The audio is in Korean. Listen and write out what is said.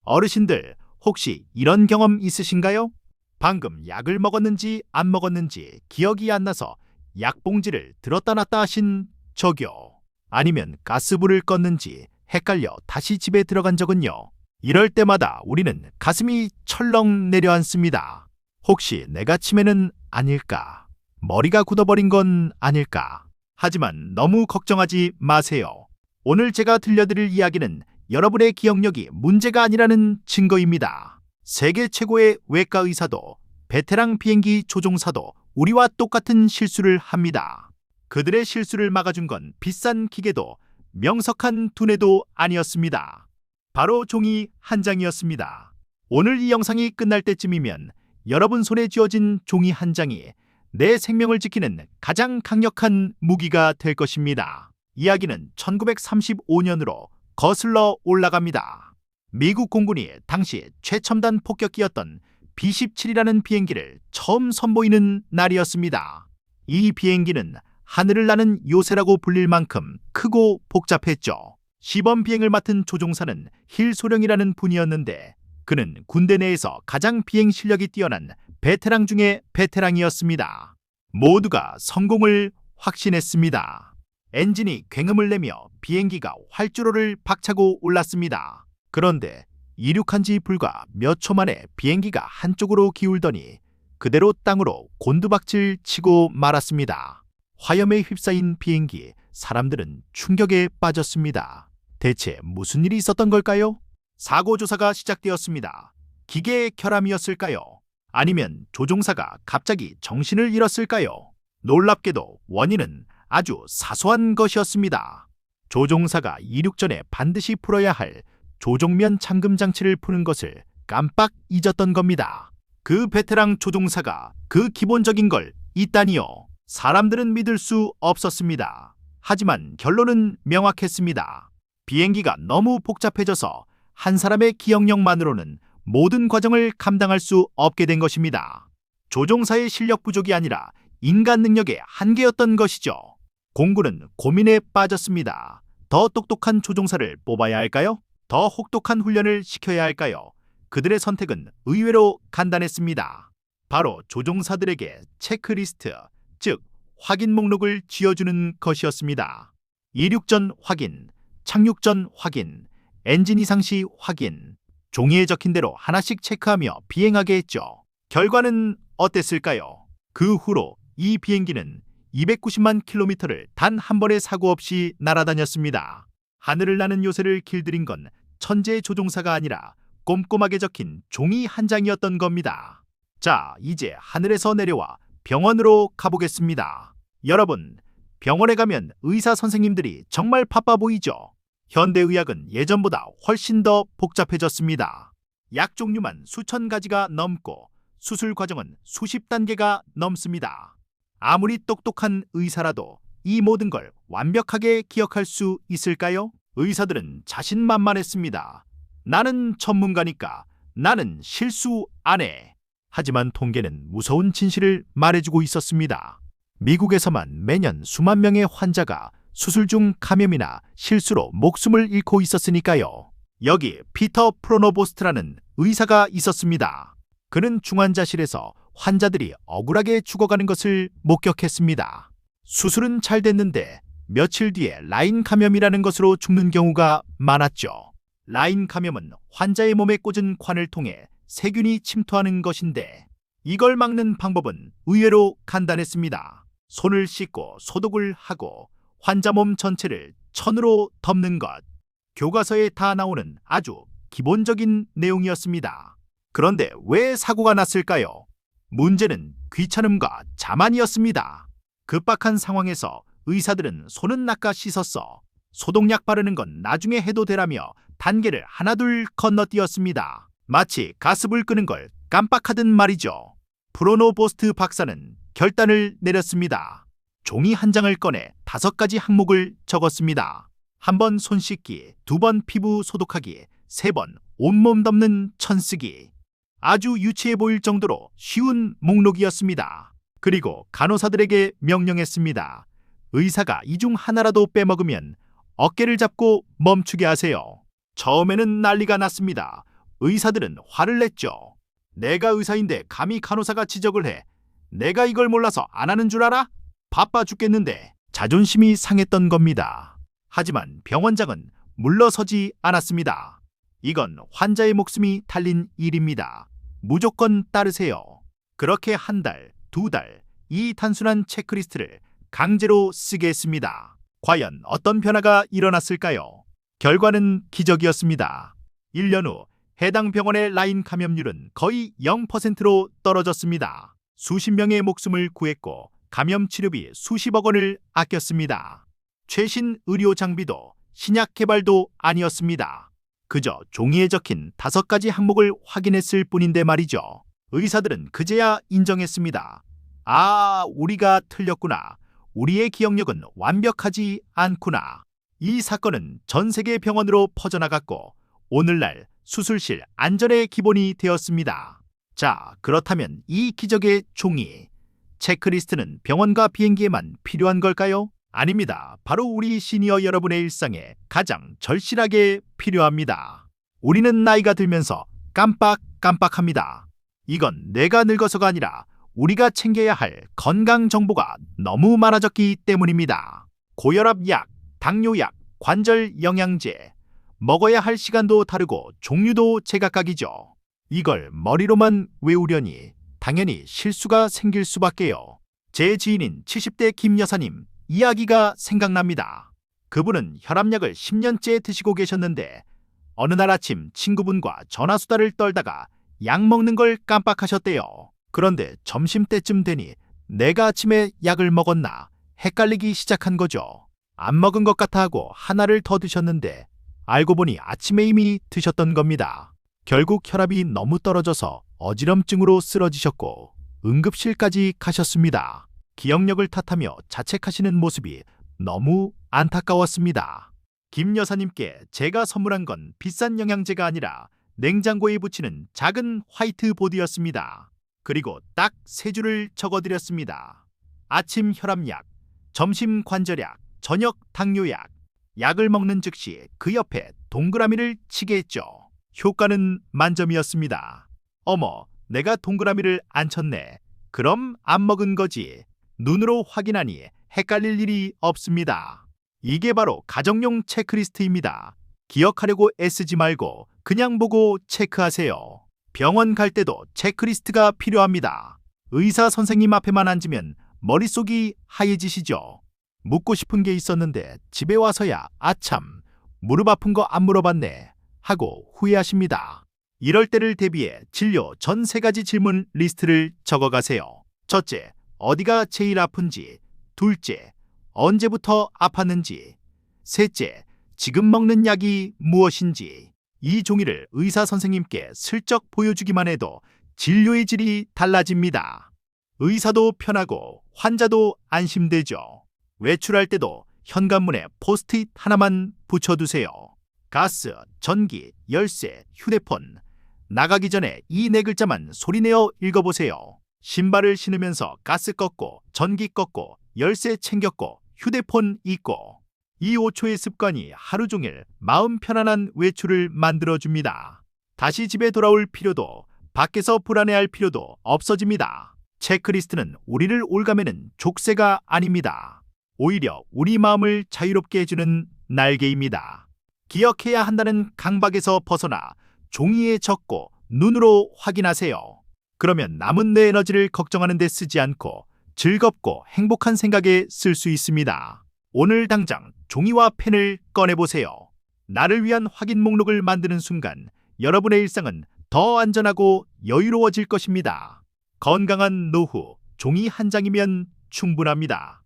어르신들, 혹시 이런 경험 있으신가요? 방금 약을 먹었는지 안 먹었는지 기억이 안 나서 약봉지를 들었다 놨다 하신 적이요. 아니면 가스불을 껐는지 헷갈려 다시 집에 들어간 적은요. 이럴 때마다 우리는 가슴이 철렁 내려앉습니다. 혹시 내가 치매는 아닐까? 머리가 굳어버린 건 아닐까? 하지만 너무 걱정하지 마세요. 오늘 제가 들려드릴 이야기는 여러분의 기억력이 문제가 아니라는 증거입니다. 세계 최고의 외과 의사도 베테랑 비행기 조종사도 우리와 똑같은 실수를 합니다. 그들의 실수를 막아준 건 비싼 기계도 명석한 두뇌도 아니었습니다. 바로 종이 한 장이었습니다. 오늘 이 영상이 끝날 때쯤이면 여러분 손에 쥐어진 종이 한 장이 내 생명을 지키는 가장 강력한 무기가 될 것입니다. 이야기는 1935년으로 거슬러 올라갑니다. 미국 공군이 당시 최첨단 폭격기였던 B-17이라는 비행기를 처음 선보이는 날이었습니다. 이 비행기는 하늘을 나는 요새라고 불릴 만큼 크고 복잡했죠. 시범 비행을 맡은 조종사는 힐소령이라는 분이었는데 그는 군대 내에서 가장 비행 실력이 뛰어난 베테랑 중에 베테랑이었습니다. 모두가 성공을 확신했습니다. 엔진이 굉음을 내며 비행기가 활주로를 박차고 올랐습니다. 그런데 이륙한 지 불과 몇 초 만에 비행기가 한쪽으로 기울더니 그대로 땅으로 곤두박질 치고 말았습니다. 화염에 휩싸인 비행기, 사람들은 충격에 빠졌습니다. 대체 무슨 일이 있었던 걸까요? 사고 조사가 시작되었습니다. 기계의 결함이었을까요? 아니면 조종사가 갑자기 정신을 잃었을까요? 놀랍게도 원인은 아주 사소한 것이었습니다. 조종사가 이륙 전에 반드시 풀어야 할 조종면 잠금 장치를 푸는 것을 깜빡 잊었던 겁니다. 그 베테랑 조종사가 그 기본적인 걸 잊다니요. 사람들은 믿을 수 없었습니다. 하지만 결론은 명확했습니다. 비행기가 너무 복잡해져서 한 사람의 기억력만으로는 모든 과정을 감당할 수 없게 된 것입니다. 조종사의 실력 부족이 아니라 인간 능력의 한계였던 것이죠. 공군은 고민에 빠졌습니다. 더 똑똑한 조종사를 뽑아야 할까요? 더 혹독한 훈련을 시켜야 할까요? 그들의 선택은 의외로 간단했습니다. 바로 조종사들에게 체크리스트, 즉 확인 목록을 쥐어주는 것이었습니다. 이륙 전 확인, 착륙 전 확인, 엔진 이상 시 확인, 종이에 적힌 대로 하나씩 체크하며 비행하게 했죠. 결과는 어땠을까요? 그 후로 이 비행기는 290만 킬로미터를 단 한 번의 사고 없이 날아다녔습니다. 하늘을 나는 요새를 길들인 건 천재 조종사가 아니라 꼼꼼하게 적힌 종이 한 장이었던 겁니다. 자, 이제 하늘에서 내려와 병원으로 가보겠습니다. 여러분, 병원에 가면 의사 선생님들이 정말 바빠 보이죠? 현대의학은 예전보다 훨씬 더 복잡해졌습니다. 약 종류만 수천 가지가 넘고 수술 과정은 수십 단계가 넘습니다. 아무리 똑똑한 의사라도 이 모든 걸 완벽하게 기억할 수 있을까요? 의사들은 자신만만했습니다. 나는 전문가니까 나는 실수 안 해. 하지만 통계는 무서운 진실을 말해주고 있었습니다. 미국에서만 매년 수만 명의 환자가 수술 중 감염이나 실수로 목숨을 잃고 있었으니까요. 여기 피터 프로노보스트라는 의사가 있었습니다. 그는 중환자실에서 환자들이 억울하게 죽어가는 것을 목격했습니다. 수술은 잘 됐는데 며칠 뒤에 라인 감염이라는 것으로 죽는 경우가 많았죠. 라인 감염은 환자의 몸에 꽂은 관을 통해 세균이 침투하는 것인데 이걸 막는 방법은 의외로 간단했습니다. 손을 씻고 소독을 하고 환자 몸 전체를 천으로 덮는 것. 교과서에 다 나오는 아주 기본적인 내용이었습니다. 그런데 왜 사고가 났을까요? 문제는 귀찮음과 자만이었습니다. 급박한 상황에서 의사들은 손은 닦아 씻었어. 소독약 바르는 건 나중에 해도 되라며 단계를 하나둘 건너뛰었습니다. 마치 가스불 끄는 걸 깜빡하듯 말이죠. 프로노보스트 박사는 결단을 내렸습니다. 종이 한 장을 꺼내 5가지 항목을 적었습니다. 1번 손 씻기, 2번 피부 소독하기, 3번 온몸 덮는 천 쓰기. 아주 유치해 보일 정도로 쉬운 목록이었습니다. 그리고 간호사들에게 명령했습니다. 의사가 이 중 하나라도 빼먹으면 어깨를 잡고 멈추게 하세요. 처음에는 난리가 났습니다. 의사들은 화를 냈죠. 내가 의사인데 감히 간호사가 지적을 해. 내가 이걸 몰라서 안 하는 줄 알아? 바빠 죽겠는데. 자존심이 상했던 겁니다. 하지만 병원장은 물러서지 않았습니다. 이건 환자의 목숨이 달린 일입니다. 무조건 따르세요. 그렇게 한 달, 두 달, 이 단순한 체크리스트를 강제로 쓰게 했습니다. 과연 어떤 변화가 일어났을까요? 결과는 기적이었습니다. 1년 후 해당 병원의 라인 감염률은 거의 0%로 떨어졌습니다. 수십 명의 목숨을 구했고 감염 치료비 수십억 원을 아꼈습니다. 최신 의료 장비도 신약 개발도 아니었습니다. 그저 종이에 적힌 5가지 항목을 확인했을 뿐인데 말이죠. 의사들은 그제야 인정했습니다. 아, 우리가 틀렸구나. 우리의 기억력은 완벽하지 않구나. 이 사건은 전 세계 병원으로 퍼져나갔고 오늘날 수술실 안전의 기본이 되었습니다. 자, 그렇다면 이 기적의 종이, 체크리스트는 병원과 비행기에만 필요한 걸까요? 아닙니다. 바로 우리 시니어 여러분의 일상에 가장 절실하게 필요합니다. 우리는 나이가 들면서 깜빡깜빡합니다. 이건 내가 늙어서가 아니라 우리가 챙겨야 할 건강 정보가 너무 많아졌기 때문입니다. 고혈압 약, 당뇨 약, 관절 영양제, 먹어야 할 시간도 다르고 종류도 제각각이죠. 이걸 머리로만 외우려니 당연히 실수가 생길 수밖에요. 제 지인인 70대 김 여사님 이야기가 생각납니다. 그분은 혈압약을 10년째 드시고 계셨는데 어느 날 아침 친구분과 전화수다를 떨다가 약 먹는 걸 깜빡하셨대요. 그런데 점심때쯤 되니 내가 아침에 약을 먹었나 헷갈리기 시작한 거죠. 안 먹은 것 같아 하고 하나를 더 드셨는데 알고 보니 아침에 이미 드셨던 겁니다. 결국 혈압이 너무 떨어져서 어지럼증으로 쓰러지셨고 응급실까지 가셨습니다. 기억력을 탓하며 자책하시는 모습이 너무 안타까웠습니다. 김 여사님께 제가 선물한 건 비싼 영양제가 아니라 냉장고에 붙이는 작은 화이트보드였습니다. 그리고 딱 3줄을 적어드렸습니다. 아침 혈압약, 점심 관절약, 저녁 당뇨약. 약을 먹는 즉시 그 옆에 동그라미를 치게 했죠. 효과는 만점이었습니다. 어머, 내가 동그라미를 안 쳤네. 그럼 안 먹은 거지. 눈으로 확인하니 헷갈릴 일이 없습니다. 이게 바로 가정용 체크리스트입니다. 기억하려고 애쓰지 말고 그냥 보고 체크하세요. 병원 갈 때도 체크리스트가 필요합니다. 의사 선생님 앞에만 앉으면 머릿속이 하얘지시죠. 묻고 싶은 게 있었는데 집에 와서야 아참 무릎 아픈 거 안 물어봤네 하고 후회하십니다. 이럴 때를 대비해 진료 전 3가지 질문 리스트를 적어가세요. 첫째, 어디가 제일 아픈지. 둘째, 언제부터 아팠는지. 셋째, 지금 먹는 약이 무엇인지. 이 종이를 의사 선생님께 슬쩍 보여주기만 해도 진료의 질이 달라집니다. 의사도 편하고 환자도 안심되죠. 외출할 때도 현관문에 포스트잇 하나만 붙여두세요. 가스, 전기, 열쇠, 휴대폰. 나가기 전에 이 4글자만 소리내어 읽어보세요. 신발을 신으면서 가스 껐고, 전기 껐고, 열쇠 챙겼고, 휴대폰 잊고. 이 5초의 습관이 하루 종일 마음 편안한 외출을 만들어줍니다. 다시 집에 돌아올 필요도, 밖에서 불안해할 필요도 없어집니다. 체크리스트는 우리를 올가매는 족쇄가 아닙니다. 오히려 우리 마음을 자유롭게 해주는 날개입니다. 기억해야 한다는 강박에서 벗어나 종이에 적고 눈으로 확인하세요. 그러면 남은 내 에너지를 걱정하는 데 쓰지 않고 즐겁고 행복한 생각에 쓸 수 있습니다. 오늘 당장 종이와 펜을 꺼내보세요. 나를 위한 확인 목록을 만드는 순간 여러분의 일상은 더 안전하고 여유로워질 것입니다. 건강한 노후, 종이 한 장이면 충분합니다.